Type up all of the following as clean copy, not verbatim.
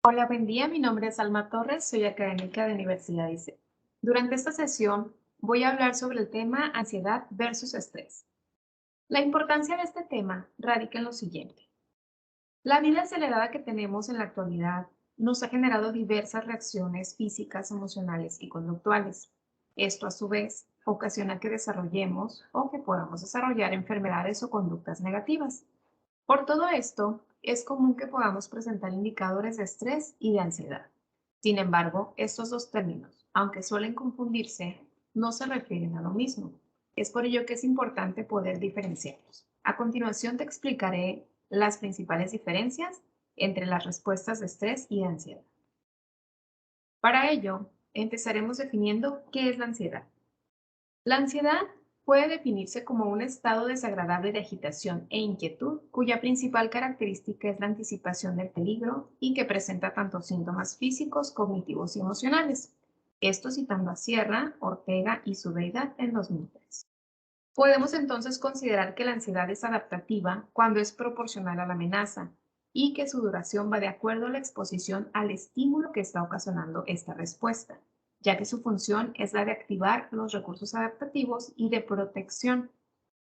Hola, buen día. Mi nombre es Alma Torres, soy académica de Universidad ICE. Durante esta sesión voy a hablar sobre el tema ansiedad versus estrés. La importancia de este tema radica en lo siguiente. La vida acelerada que tenemos en la actualidad nos ha generado diversas reacciones físicas, emocionales y conductuales. Esto, a su vez, ocasiona que desarrollemos o que podamos desarrollar enfermedades o conductas negativas. Por todo esto, es común que podamos presentar indicadores de estrés y de ansiedad. Sin embargo, estos dos términos, aunque suelen confundirse, no se refieren a lo mismo. Es por ello que es importante poder diferenciarlos. A continuación te explicaré las principales diferencias entre las respuestas de estrés y de ansiedad. Para ello, empezaremos definiendo qué es la ansiedad. La ansiedad puede definirse como un estado desagradable de agitación e inquietud, cuya principal característica es la anticipación del peligro y que presenta tanto síntomas físicos, cognitivos y emocionales. Esto citando a Sierra, Ortega y Zubeida en 2003. Podemos entonces considerar que la ansiedad es adaptativa cuando es proporcional a la amenaza y que su duración va de acuerdo a la exposición al estímulo que está ocasionando esta respuesta, ya que su función es la de activar los recursos adaptativos y de protección.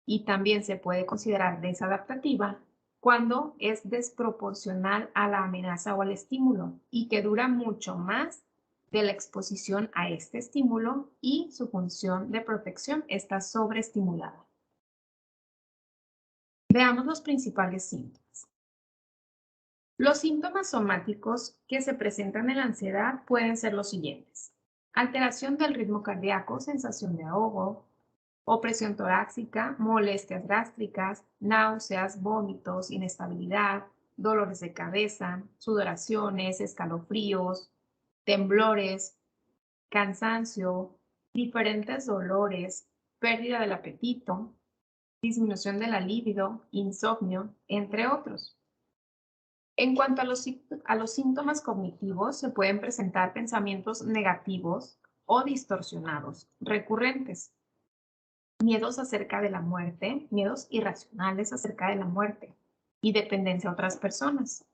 Y también se puede considerar desadaptativa cuando es desproporcional a la amenaza o al estímulo y que dura mucho más de la exposición a este estímulo y su función de protección está sobreestimulada. Veamos los principales síntomas. Los síntomas somáticos que se presentan en la ansiedad pueden ser los siguientes: alteración del ritmo cardíaco, sensación de ahogo, opresión torácica, molestias gástricas, náuseas, vómitos, inestabilidad, dolores de cabeza, sudoraciones, escalofríos, temblores, cansancio, diferentes dolores, pérdida del apetito, disminución de la libido, insomnio, entre otros. En cuanto a los síntomas cognitivos, se pueden presentar pensamientos negativos o distorsionados, recurrentes, miedos acerca de la muerte, miedos irracionales acerca de la muerte y dependencia a otras personas,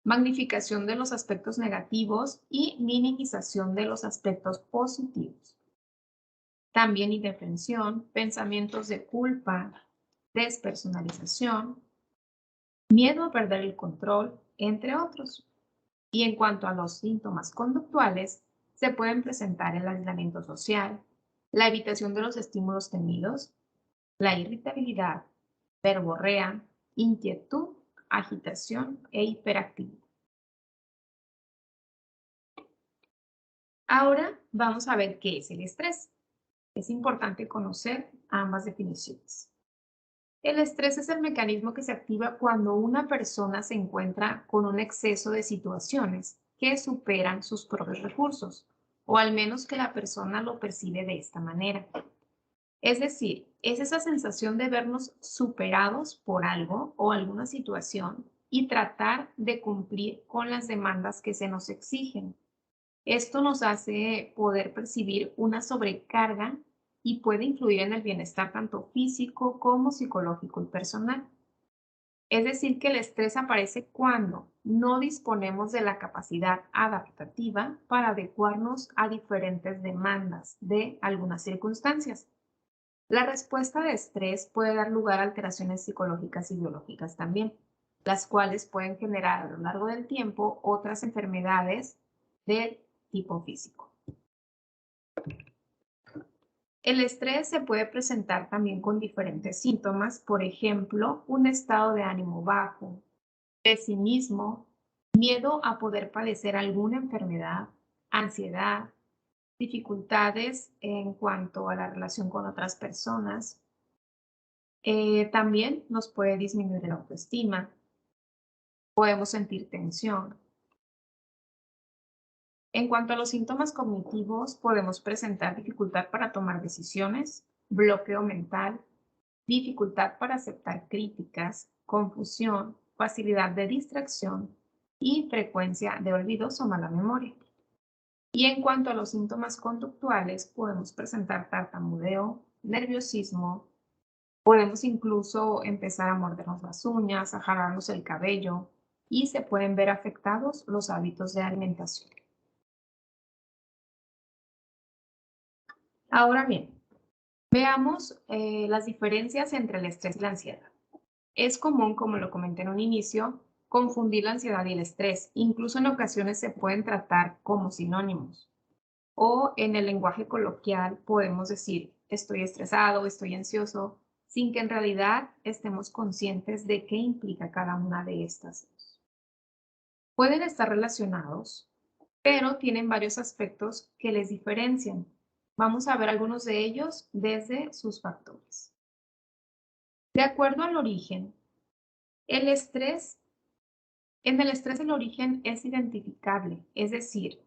magnificación de los aspectos negativos y minimización de los aspectos positivos. También indefensión, pensamientos de culpa, despersonalización, miedo a perder el control, entre otros. Y en cuanto a los síntomas conductuales, se pueden presentar el aislamiento social, la evitación de los estímulos temidos, la irritabilidad, verborrea, inquietud, agitación e hiperactividad. Ahora vamos a ver qué es el estrés. Es importante conocer ambas definiciones. El estrés es el mecanismo que se activa cuando una persona se encuentra con un exceso de situaciones que superan sus propios recursos, o al menos que la persona lo percibe de esta manera. Es decir, es esa sensación de vernos superados por algo o alguna situación y tratar de cumplir con las demandas que se nos exigen. Esto nos hace poder percibir una sobrecarga y puede influir en el bienestar tanto físico como psicológico y personal. Es decir, que el estrés aparece cuando no disponemos de la capacidad adaptativa para adecuarnos a diferentes demandas de algunas circunstancias. La respuesta de estrés puede dar lugar a alteraciones psicológicas y biológicas también, las cuales pueden generar a lo largo del tiempo otras enfermedades de tipo físico. El estrés se puede presentar también con diferentes síntomas, por ejemplo, un estado de ánimo bajo, pesimismo, miedo a poder padecer alguna enfermedad, ansiedad, dificultades en cuanto a la relación con otras personas. También nos puede disminuir la autoestima, podemos sentir tensión. En cuanto a los síntomas cognitivos, podemos presentar dificultad para tomar decisiones, bloqueo mental, dificultad para aceptar críticas, confusión, facilidad de distracción y frecuencia de olvidos o mala memoria. Y en cuanto a los síntomas conductuales, podemos presentar tartamudeo, nerviosismo, podemos incluso empezar a mordernos las uñas, a jalarnos el cabello, y se pueden ver afectados los hábitos de alimentación. Ahora bien, veamos las diferencias entre el estrés y la ansiedad. Es común, como lo comenté en un inicio, confundir la ansiedad y el estrés. Incluso en ocasiones se pueden tratar como sinónimos. O en el lenguaje coloquial podemos decir estoy estresado, estoy ansioso, sin que en realidad estemos conscientes de qué implica cada una de estas. Pueden estar relacionados, pero tienen varios aspectos que les diferencian. Vamos a ver algunos de ellos desde sus factores. De acuerdo al origen, el estrés, en el estrés el origen es identificable, es decir,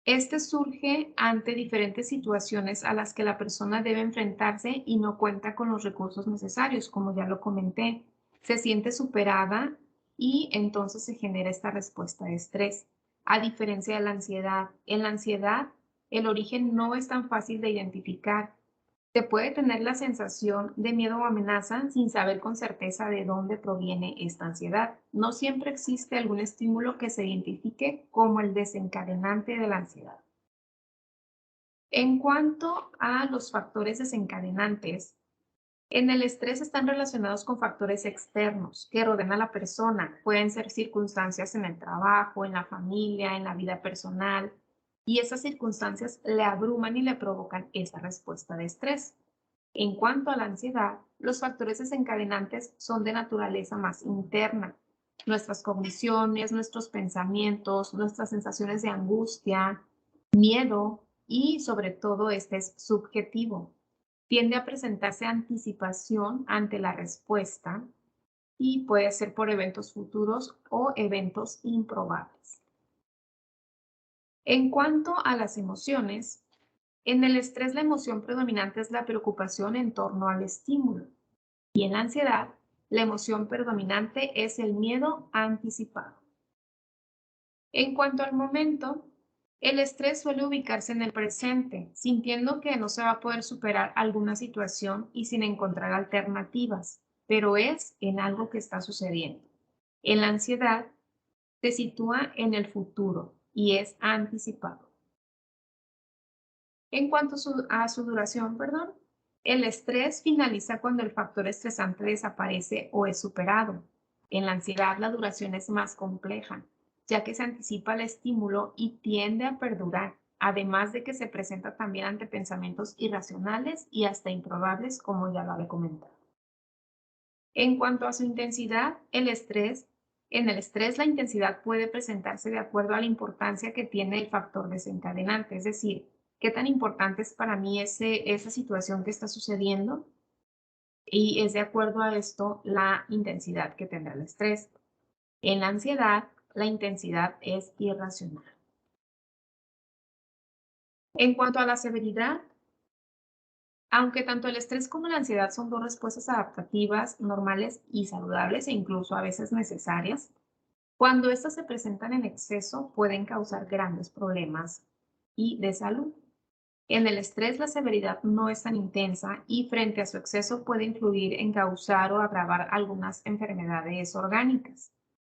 este surge ante diferentes situaciones a las que la persona debe enfrentarse y no cuenta con los recursos necesarios, como ya lo comenté. Se siente superada y entonces se genera esta respuesta de estrés. A diferencia de la ansiedad, en la ansiedad el origen no es tan fácil de identificar. Se puede tener la sensación de miedo o amenaza sin saber con certeza de dónde proviene esta ansiedad. No siempre existe algún estímulo que se identifique como el desencadenante de la ansiedad. En cuanto a los factores desencadenantes, en el estrés están relacionados con factores externos que rodean a la persona. Pueden ser circunstancias en el trabajo, en la familia, en la vida personal, y esas circunstancias le abruman y le provocan esa respuesta de estrés. En cuanto a la ansiedad, los factores desencadenantes son de naturaleza más interna. Nuestras cogniciones, nuestros pensamientos, nuestras sensaciones de angustia, miedo y sobre todo este es subjetivo. Tiende a presentarse anticipación ante la respuesta y puede ser por eventos futuros o eventos improbables. En cuanto a las emociones, en el estrés la emoción predominante es la preocupación en torno al estímulo y en la ansiedad la emoción predominante es el miedo anticipado. En cuanto al momento, el estrés suele ubicarse en el presente, sintiendo que no se va a poder superar alguna situación y sin encontrar alternativas, pero es en algo que está sucediendo. En la ansiedad se sitúa en el futuro y es anticipado. En cuanto a su duración, perdón, el estrés finaliza cuando el factor estresante desaparece o es superado. En la ansiedad la duración es más compleja, ya que se anticipa el estímulo y tiende a perdurar, además de que se presenta también ante pensamientos irracionales y hasta improbables, como ya lo había comentado. En cuanto a su intensidad, en el estrés la intensidad puede presentarse de acuerdo a la importancia que tiene el factor desencadenante, es decir, qué tan importante es para mí esa situación que está sucediendo y es de acuerdo a esto la intensidad que tendrá el estrés. En la ansiedad, la intensidad es irracional. En cuanto a la severidad, aunque tanto el estrés como la ansiedad son dos respuestas adaptativas, normales y saludables e incluso a veces necesarias, cuando estas se presentan en exceso pueden causar grandes problemas y de salud. En el estrés la severidad no es tan intensa y frente a su exceso puede influir en causar o agravar algunas enfermedades orgánicas.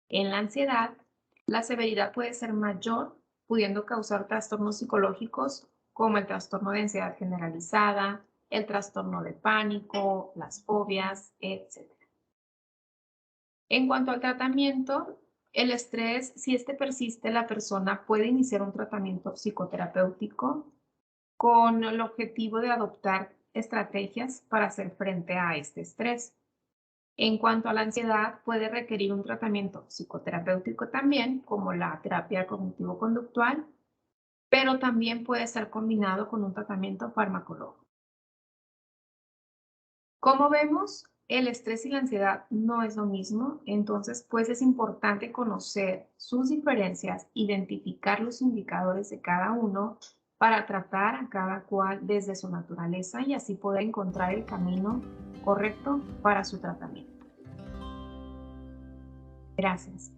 En la ansiedad, la severidad puede ser mayor, pudiendo causar trastornos psicológicos como el trastorno de ansiedad generalizada, el trastorno de pánico, las fobias, etc. En cuanto al tratamiento, el estrés, si este persiste, la persona puede iniciar un tratamiento psicoterapéutico con el objetivo de adoptar estrategias para hacer frente a este estrés. En cuanto a la ansiedad, puede requerir un tratamiento psicoterapéutico también, como la terapia cognitivo-conductual, pero también puede ser combinado con un tratamiento farmacológico. Como vemos, el estrés y la ansiedad no es lo mismo, entonces pues es importante conocer sus diferencias, identificar los indicadores de cada uno para tratar a cada cual desde su naturaleza y así poder encontrar el camino correcto para su tratamiento. Gracias.